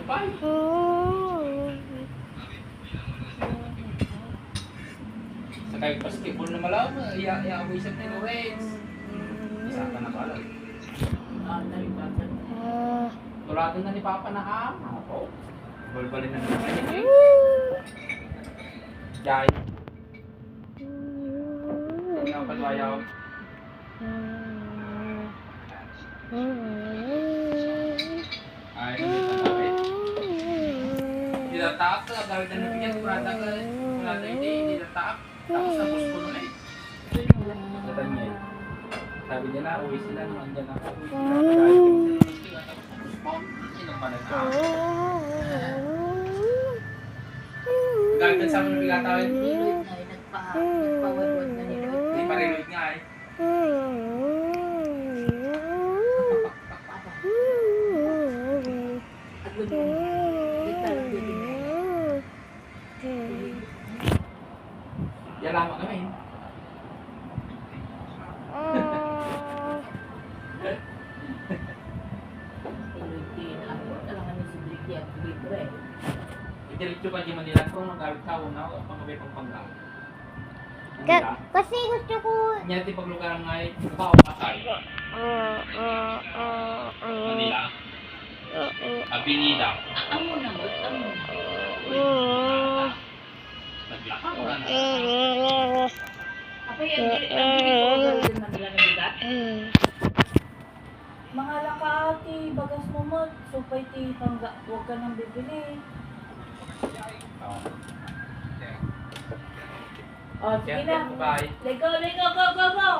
Sumpay. Sa kayo basketball na malaw, iya-amoy siya ni Lorenz. Isa ka na pala. Nalipatan. Turado na ni Papa na ham. Ako. Balbalin na naman niya. Jai. Ayaw palwayaw. Ay, nandito na rin. Dilataak ka, gawin na nabigyan, kurada ka. Kurada hindi dilataak. Tapos tapos ko nun eh. Natan niya eh. Sabi niya na, uwi sila nung andyan ako. Uwi sila, nag-ayos sila. Tapos po, sinong panagkaan. Gagawin sa mga bigatawin. Nagpawad na ni Lloyd. Hindi pa rin Lloyd nga eh. Yan lamang kami. Diretso pa di Manila kung magawit ka una o pangabay pagpanggaw. Kasi gusto ko... Yan di paglugar ng ngay, ikaw kasal. Manila. Abinida. Amo na mo, amo. Naglakang ka na. Apa yan, ang din Manila na bigat? Mga lakati, bagas mo mo, supay ti pangga, huwag ka nang bibili. Oh, sige na. Bye. Lego, go, go, go, go!